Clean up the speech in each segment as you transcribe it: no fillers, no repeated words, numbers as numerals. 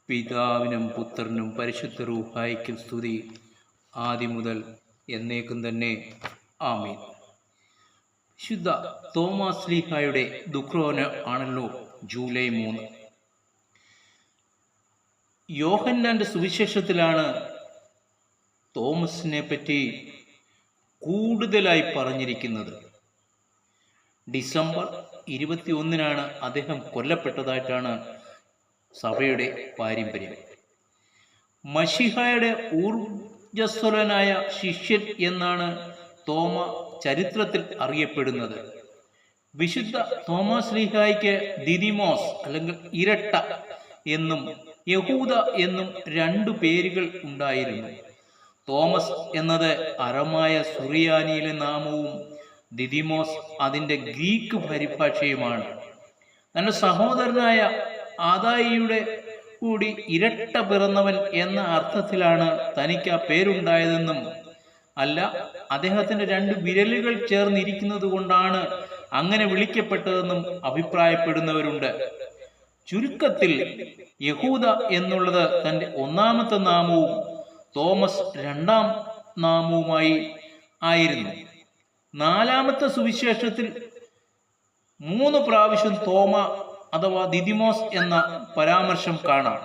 പിതാവിനും പുത്രനും പരിശുദ്ധ റൂഹായിക്കും സ്തുതി, ആദ്യം മുതൽ എന്നേക്കും തന്നെ. ആമീൻ. ശുദ്ധ തോമാസ് ശ്ലീഹായുടെ ദുഃഖ്രോന ആണല്ലോ ജൂലൈ 3. യോഹന്നാന്റെ സുവിശേഷത്തിലാണ് തോമസിനെ പറ്റി കൂടുതലായി പറഞ്ഞിരിക്കുന്നത്. ഡിസംബർ 21 അദ്ദേഹം കൊല്ലപ്പെട്ടതായിട്ടാണ് സഭയുടെ പാരമ്പര്യം. മശിഹായുടെ ഊർജ്ജസ്വലനായ ശിഷ്യൻ എന്നാണ് തോമ ചരിത്രത്തിൽ അറിയപ്പെടുന്നത്. വിശുദ്ധ തോമാസ് ശ്ലീഹായ്ക്ക് ദിദിമോസ് അല്ലെങ്കിൽ ഇരട്ട എന്നും യഹൂദ എന്നും 2 പേരുകൾ ഉണ്ടായിരുന്നു. തോമസ് എന്നത് അറമായ സുറിയാനിയിലെ നാമവും ദിദിമോസ് അതിൻ്റെ ഗ്രീക്ക് പരിഭാഷയുമാണ്. തൻ്റെ സഹോദരനായ ആദായിയുടെ കൂടി ഇരട്ട പിറന്നവൻ എന്ന അർത്ഥത്തിലാണ് തനിക്ക് ആ പേരുണ്ടായതെന്നും അല്ല, അദ്ദേഹത്തിൻ്റെ 2 വിരലുകൾ ചേർന്നിരിക്കുന്നത് കൊണ്ടാണ് അങ്ങനെ വിളിക്കപ്പെട്ടതെന്നും അഭിപ്രായപ്പെടുന്നവരുണ്ട്. ചുരുക്കത്തിൽ യഹൂദ എന്നുള്ളത് തൻ്റെ 1ാമത്തെ നാമവും തോമസ് 2ാം നാമവുമായി ആയിരുന്നു. 4ാമത്തെ സുവിശേഷത്തിൽ 3 പ്രാവശ്യം തോമ അഥവാ ദിദിമോസ് എന്ന പരാമർശം കാണാം.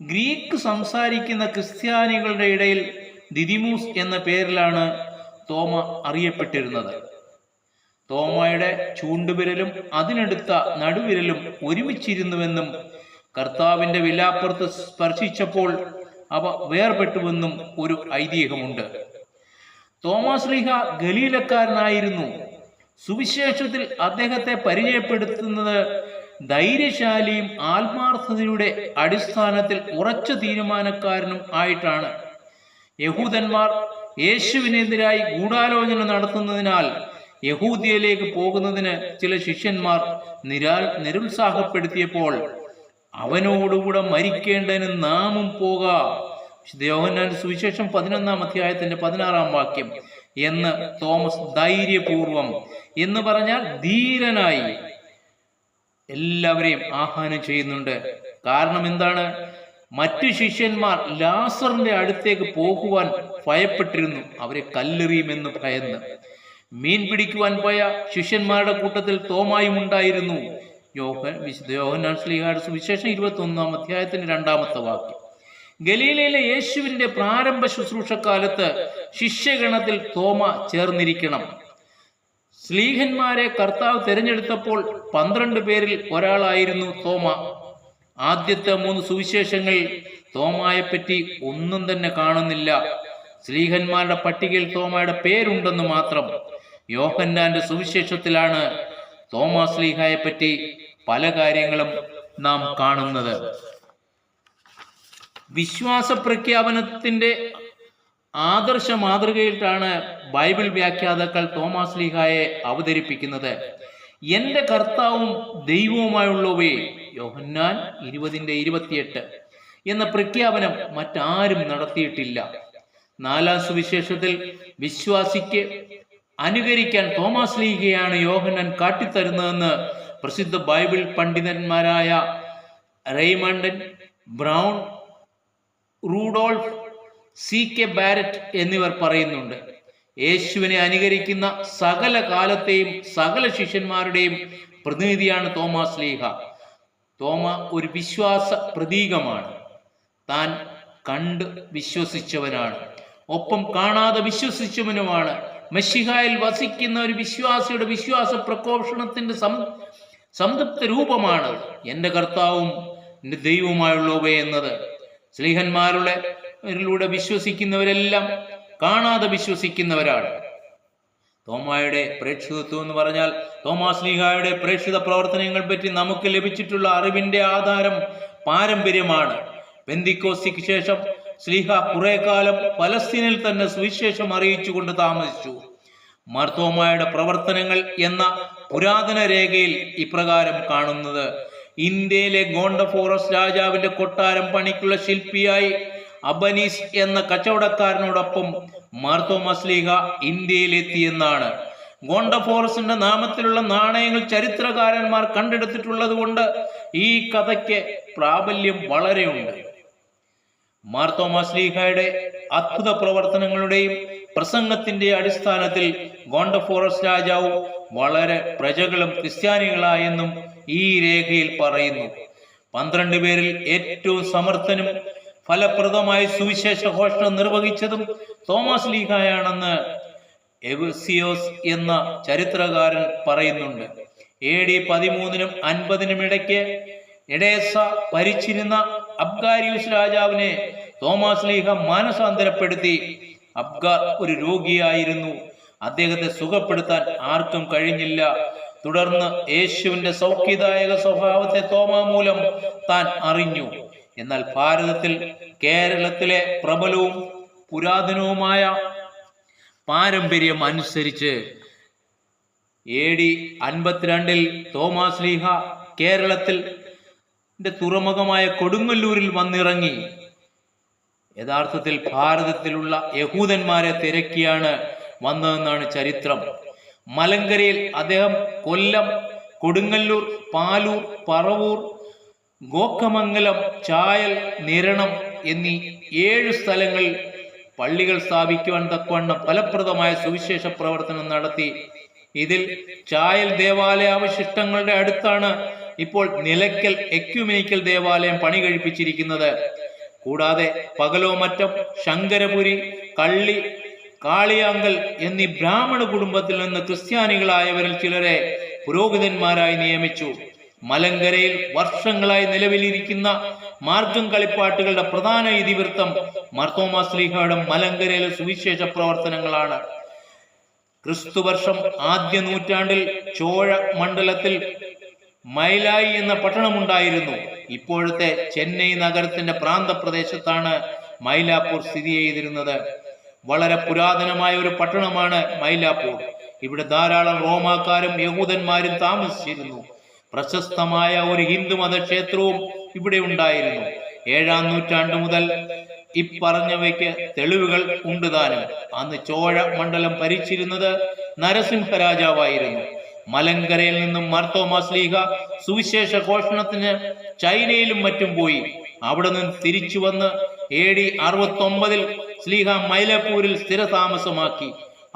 ഗ്രീക്ക് സംസാരിക്കുന്ന ക്രിസ്ത്യാനികളുടെ ഇടയിൽ ദിദിമൂസ് എന്ന പേരിലാണ് തോമ അറിയപ്പെട്ടിരുന്നത്. തോമയുടെ ചൂണ്ടുവിരലും അതിനടുത്ത നടുവിരലും ഒരുമിച്ചിരുന്നുവെന്നും കർത്താവിൻ്റെ വിലാപ്പുറത്ത് സ്പർശിച്ചപ്പോൾ അവ വേർപെട്ടുവെന്നും ഒരു ഐതിഹ്യമുണ്ട്. തോമാസ് ശ്ലീഹ ഗലീലക്കാരനായിരുന്നു. സുവിശേഷത്തിൽ അദ്ദേഹത്തെ പരിചയപ്പെടുത്തുന്നത് ധൈര്യശാലിയും ആത്മാർത്ഥതയുടെ അടിസ്ഥാനത്തിൽ ഉറച്ച തീരുമാനക്കാരനും ആയിട്ടാണ്. യഹൂദന്മാർ യേശുവിനെതിരായി ഗൂഢാലോചന നടത്തുന്നതിനാൽ യഹൂദിയയിലേക്ക് പോകുന്നതിന് ചില ശിഷ്യന്മാർ നിരുത്സാഹപ്പെടുത്തിയപ്പോൾ അവനോടുകൂടെ മരിക്കേണ്ടതിന് നാമും പോകാം, യോഹന്നാന്റെ സുവിശേഷം 11-ാം അധ്യായത്തിന്റെ 16-ാം വാക്യം എന്ന് തോമസ് ധൈര്യപൂർവം എന്ന് പറഞ്ഞാൽ ധീരനായി എല്ലാവരെയും ആഹ്വാനം ചെയ്യുന്നുണ്ട്. കാരണം എന്താണ്? മറ്റു ശിഷ്യന്മാർ ലാസറിന്റെ അടുത്തേക്ക് പോകുവാൻ ഭയപ്പെട്ടിരുന്നു. അവരെ കല്ലെറിയുമെന്ന് ഭയന്ന്. മീൻ പിടിക്കുവാൻ പോയ ശിഷ്യന്മാരുടെ കൂട്ടത്തിൽ തോമായും ഉണ്ടായിരുന്നു. യോഹന്നാൻ ശ്ലീഹായുടെ സുവിശേഷം 21-ാം അധ്യായത്തിന്റെ 2-ാമത്തെ വാക്യം. ഗലീലയിലെ യേശുവിന്റെ പ്രാരംഭ ശുശ്രൂഷക്കാലത്ത് ശിഷ്യഗണത്തിൽ തോമ ചേർന്നിരിക്കണം. ശ്ലീഹന്മാരെ കർത്താവ് തിരഞ്ഞെടുത്തപ്പോൾ 12 പേരിൽ ഒരാളായിരുന്നു തോമ. ആദ്യത്തെ 3 സുവിശേഷങ്ങളിൽ തോമായെപ്പറ്റി ഒന്നും തന്നെ കാണുന്നില്ല. ശ്ലീഹന്മാരുടെ പട്ടികയിൽ തോമയുടെ പേരുണ്ടെന്ന് മാത്രം. യോഹന്നാന്റെ സുവിശേഷത്തിലാണ് തോമാസ് ശ്ലീഹായെപ്പറ്റി പല കാര്യങ്ങളും നാം കാണുന്നത്. വിശ്വാസ പ്രഖ്യാപനത്തിന്റെ ആദർശ മാതൃകയിലാണ് ബൈബിൾ വ്യാഖ്യാതാക്കൾ തോമാസ് ശ്ലീഹായെ അവതരിപ്പിക്കുന്നത്. എൻ്റെ കർത്താവും ദൈവവുമായുള്ളവേ, യോഹന്നാൻ 20:28 എന്ന പ്രഖ്യാപനം മറ്റാരും നടത്തിയിട്ടില്ല. 4-ാം സുവിശേഷത്തിൽ വിശ്വാസിക്ക് അനുകരിക്കാൻ തോമാസ് ശ്ലീഹയാണ് യോഹന്നാൻ കാട്ടിത്തരുന്നതെന്ന് പ്രസിദ്ധ ബൈബിൾ പണ്ഡിതന്മാരായ Raymond Brown, Rudolf CK Barrett എന്നിവർ പറയുന്നുണ്ട്. യേശുവിനെ അനുകരിക്കുന്ന സകല കാലത്തെയും സകല ശിഷ്യന്മാരുടെയും പ്രതിനിധിയാണ് തോമാസ് ശ്ലീഹ. തോമ ഒരു വിശ്വാസ പ്രതീകമാണ്. താൻ കണ്ട് വിശ്വസിച്ചവനാണ്, ഒപ്പം കാണാതെ വിശ്വസിച്ചവനുമാണ്. മശിഹായിൽ വസിക്കുന്ന ഒരു വിശ്വാസിയുടെ വിശ്വാസ പ്രഘോഷണത്തിന്റെ സംതൃപ്ത രൂപമാണ് എൻ്റെ കർത്താവും എൻ്റെ ദൈവവുമായുള്ളവേ എന്നത്. ശ്ലീഹന്മാരിലൂടെ വിശ്വസിക്കുന്നവരെല്ലാം കാണാതെ വിശ്വസിക്കുന്നവരാണ്. തോമായുടെ പ്രേക്ഷിതത്വം എന്ന് പറഞ്ഞാൽ തോമാസ് ശ്ലീഹായുടെ പ്രേക്ഷിത പ്രവർത്തനങ്ങൾ പറ്റി നമുക്ക് ലഭിച്ചിട്ടുള്ള അറിവിന്റെ ആധാരം പാരമ്പര്യമാണ്. പെന്തിക്കോസ്തിക്ക് ശേഷം ശ്ലീഹ കുറെ കാലം പലസ്തീനിൽ തന്നെ സുവിശേഷം അറിയിച്ചുകൊണ്ട് താമസിച്ചു. മാർത്തോമായുടെ പ്രവർത്തനങ്ങൾ എന്ന പുരാതന രേഖയിൽ ഇപ്രകാരം കാണുന്നത്: ഇന്ത്യയിലെ ഗോണ്ടഫോറസ് രാജാവിന്റെ കൊട്ടാരം പണിക്കുള്ള ശില്പിയായി അബനീസ് എന്ന കച്ചവടക്കാരനോടൊപ്പം മാർത്തോമാ ശ്ലീഹ ഇന്ത്യയിലെത്തിയെന്നാണ്. ഗോണ്ടഫോറസിന്റെ നാമത്തിലുള്ള നാണയങ്ങൾ ചരിത്രകാരന്മാർ കണ്ടെടുത്തിട്ടുള്ളത് കൊണ്ട് ഈ കഥയ്ക്ക് പ്രാബല്യം വളരെയുണ്ട്. മാർത്തോമാ ശ്ലീഹായുടെ അത്ഭുത പ്രവർത്തനങ്ങളുടെയും പ്രസംഗത്തിന്റെ അടിസ്ഥാനത്തിൽ ഗോണ്ടഫോറസ് രാജാവ് വളരെ പ്രജകളും ക്രിസ്ത്യാനികളായെന്നും ഈ രേഖയിൽ പറയുന്നു. 12 പേരിൽ ഏറ്റവും സമർത്ഥനും ഫലപ്രദമായി സുവിശേഷ ഘോഷണം നിർവഹിച്ചതും തോമസ് ശ്ലീഹായാണെന്ന് എവസിയോസ് എന്ന ചരിത്രകാരൻ പറയുന്നുണ്ട്. AD 13-നും 50-നും ഇടയ്ക്ക് എഡേസ ഭരിച്ചിരുന്ന അബ്ഗാരിയൂസ് രാജാവിനെ തോമസ് ശ്ലീഹ മാനസാന്തരപ്പെടുത്തി. അബ്ഗാർ ഒരു രോഗിയായിരുന്നു. അദ്ദേഹത്തെ സുഖപ്പെടുത്താൻ ആർക്കും കഴിഞ്ഞില്ല. തുടർന്ന് യേശുവിന്റെ സൗഖ്യദായക സ്വഭാവത്തെ തോമാ മൂലം താൻ അറിഞ്ഞു. എന്നാൽ കേരളത്തിലെ പ്രബലവും പുരാതനവുമായ പാരമ്പര്യം അനുസരിച്ച് AD 52-ൽ തോമസ് ശ്ലീഹ കേരളത്തിൽ തുറമുഖമായ കൊടുങ്ങല്ലൂരിൽ വന്നിറങ്ങി. യഥാർത്ഥത്തിൽ ഭാരതത്തിലുള്ള യഹൂദന്മാരെ തിരക്കിയാണ് വന്നതെന്നാണ് ചരിത്രം. മലങ്കരയിൽ അദ്ദേഹം കൊല്ലം, കൊടുങ്ങല്ലൂർ, പാലൂർ, പറവൂർ, ഗോക്കമംഗലം, ചായൽ, നിരണം എന്നീ 7 സ്ഥലങ്ങളിൽ പള്ളികൾ സ്ഥാപിക്കുവാൻ തക്കവണ്ണം ഫലപ്രദമായ സുവിശേഷ പ്രവർത്തനം നടത്തി. ഇതിൽ ചായൽ ദേവാലയാവശിഷ്ടങ്ങളുടെ അടുത്താണ് ഇപ്പോൾ നിലയ്ക്കൽ എക്യുമെനിക്കൽ ദേവാലയം പണി കഴിപ്പിച്ചിരിക്കുന്നത്. കൂടാതെ പകലോമറ്റം, ശങ്കരപുരി, കള്ളി, കാളിയാങ്കൽ എന്നീ ബ്രാഹ്മണ കുടുംബത്തിൽ നിന്ന് ക്രിസ്ത്യാനികളായവരിൽ ചിലരെ പുരോഹിതന്മാരായി നിയമിച്ചു. മലങ്കരയിൽ വർഷങ്ങളായി നിലവിലിരിക്കുന്ന മാർഗം കളിപ്പാട്ടുകളുടെ പ്രധാന ഇതിവൃത്തം മാർത്തോമാ ശ്ലീഹയുടെ മലങ്കരയിലെ സുവിശേഷ പ്രവർത്തനങ്ങളാണ്. ക്രിസ്തുവർഷം ആദ്യ നൂറ്റാണ്ടിൽ ചോഴ മണ്ഡലത്തിൽ മൈലായി എന്ന പട്ടണമുണ്ടായിരുന്നു. ഇപ്പോഴത്തെ ചെന്നൈ നഗരത്തിന്റെ പ്രാന്തപ്രദേശത്താണ് മൈലാപ്പൂർ സ്ഥിതി ചെയ്തിരുന്നത്. വളരെ പുരാതനമായ ഒരു പട്ടണമാണ് മൈലാപ്പൂർ. ഇവിടെ ധാരാളം റോമാക്കാരും യഹൂദന്മാരും താമസിച്ചിരുന്നു. പ്രശസ്തമായ ഒരു ഹിന്ദു മതക്ഷേത്രവും ഇവിടെ ഉണ്ടായിരുന്നു. 7-ാം നൂറ്റാണ്ട് മുതൽ ഇപ്പറഞ്ഞവയ്ക്ക് തെളിവുകൾ ഉണ്ട് താനും. അന്ന് ചോഴ മണ്ഡലം ഭരിച്ചിരുന്നത് നരസിംഹരാജാവായിരുന്നു. മലങ്കരയിൽ നിന്നും മാർത്തോമാ ശ്ലീഹ സുവിശേഷ ഘോഷണത്തിന് ചൈനയിലും മറ്റും പോയി. അവിടെ നിന്ന് തിരിച്ചു വന്ന് AD 69-ൽ ശ്ലീഹ മൈലപ്പൂരിൽ സ്ഥിരതാമസമാക്കി.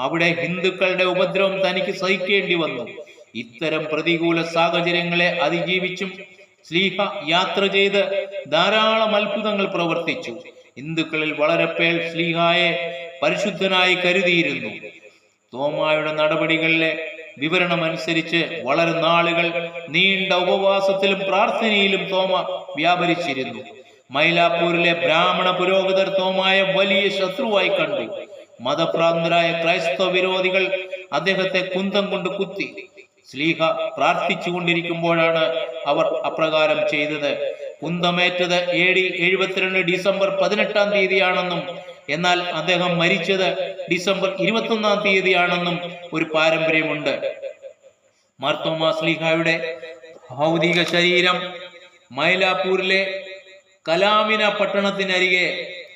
അവിടെ ഹിന്ദുക്കളുടെ ഉപദ്രവം തനിക്ക് സഹിക്കേണ്ടി വന്നു. ഇത്തരം പ്രതികൂല സാഹചര്യങ്ങളെ അതിജീവിച്ചും ശ്ലീഹ യാത്ര ചെയ്ത് ധാരാളം അത്ഭുതങ്ങൾ പ്രവർത്തിച്ചു. ഹിന്ദുക്കളിൽ വളരെ പേർ ശ്ലീഹായെ പരിശുദ്ധനായി കരുതിയിരുന്നു. തോമായുടെ നടപടികളിലെ വിവരണമനുസരിച്ച് വളരെ നാളുകൾ നീണ്ട ഉപവാസത്തിലും പ്രാർത്ഥനയിലും തോമ വ്യാപരിച്ചിരുന്നു. മൈലാപ്പൂരിലെ ബ്രാഹ്മണ പുരോഹിതർ തോമായെ വലിയ ശത്രുവായി കണ്ടു. മതഭ്രാന്തരായ ക്രൈസ്തവ വിരോധികൾ അദ്ദേഹത്തെ കുന്തം കൊണ്ട് കുത്തി. ശ്ലീഹ പ്രാർത്ഥിച്ചു കൊണ്ടിരിക്കുമ്പോഴാണ് അവർ അപ്രകാരം ചെയ്തത്. കുന്തമേറ്റത് AD 72 ഡിസംബർ 18-ാം തീയതിയാണെന്നും എന്നാൽ അദ്ദേഹം മരിച്ചത് ഡിസംബർ 21-ാം തീയതിയാണെന്നും ഒരു പാരമ്പര്യമുണ്ട്. മാർത്തോമാ ശ്ലീഹായുടെ ഭൗതിക ശരീരം മൈലാപ്പൂരിലെ കലാമിന പട്ടണത്തിനരികെ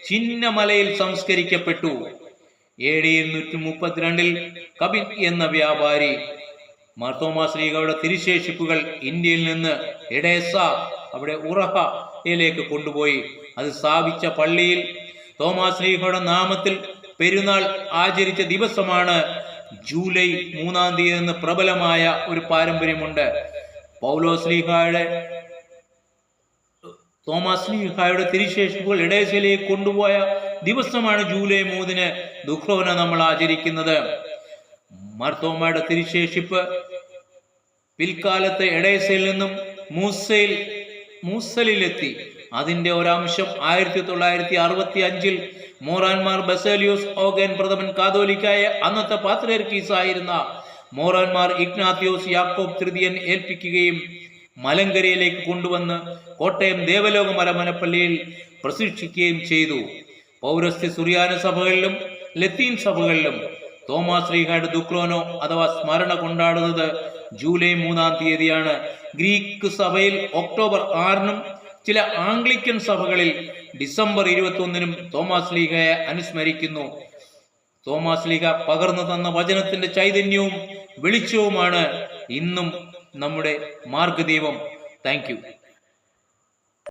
ചിന്നമലയിൽ സംസ്കരിക്കപ്പെട്ടു. AD 132-ൽ കബിൻ എന്ന വ്യാപാരി മാർത്തോമാ ശ്ലീഹയുടെ തിരുശേഷിപ്പുകൾ ഇന്ത്യയിൽ നിന്ന് എഡേസ, അവിടെ ഉറഹയിലേക്ക് കൊണ്ടുപോയി. അത് സ്ഥാപിച്ച പള്ളിയിൽ തോമസ് ശ്ലീഹയുടെ നാമത്തിൽ പെരുന്നാൾ ആചരിച്ച ദിവസമാണ് ജൂലൈ 3-ാം തീയതി എന്ന് പ്രബലമായ ഒരു പാരമ്പര്യമുണ്ട്. പൗലോസ് ശ്ലീഹയുടെ തോമസ് ശ്ലീഹയുടെ തിരുശേഷിപ്പുകൾ എഡേസയിലേക്ക് കൊണ്ടുപോയ ദിവസമാണ് ജൂലൈ 3-ന് ദുഃഖ്രോന നമ്മൾ ആചരിക്കുന്നത്. മാർത്തോമയുടെ തിരുശേഷിപ്പ് പിൽക്കാലത്ത് എഡേസയിൽ നിന്നും മൂസലിലെത്തി. അതിന്റെ ഒരംശം 1965-ൽ മോറാൻമാർ ബസേലിയോസ് ഓഗൻ പ്രഥമൻ കാതോലിക്കായ അന്നത്തെ പാത്രിയർക്കീസായിരുന്ന മോറാൻമാർ ഇഗ്നാത്തിയോസ് യാക്കോബ് തൃതീയൻ ഏൽപ്പിക്കുകയും മലങ്കരയിലേക്ക് കൊണ്ടുവന്ന് കോട്ടയം ദേവലോക മരമനപ്പള്ളിയിൽ പ്രശിക്ഷിക്കുകയും ചെയ്തു. പൗരസ്ത്യ സുറിയാന സഭകളിലും ലത്തീൻ സഭകളിലും തോമസ് ശ്ലീഹയുടെ ദുഃഖ്രോനോ അഥവാ സ്മരണ കൊണ്ടാടുന്നത് ജൂലൈ 3-ാം തീയതിയാണ്. ഗ്രീക്ക് സഭയിൽ ഒക്ടോബർ 6-നും ചില ആംഗ്ലിക്കൻ സഭകളിൽ ഡിസംബർ 21-നും തോമസ് ശ്ലീഹയെ അനുസ്മരിക്കുന്നു. തോമാസ് ലീഗ പകർന്നു തന്ന വചനത്തിന്റെ ചൈതന്യവും വെളിച്ചവുമാണ് ഇന്നും നമ്മുടെ മാർഗദീപം. Thank you.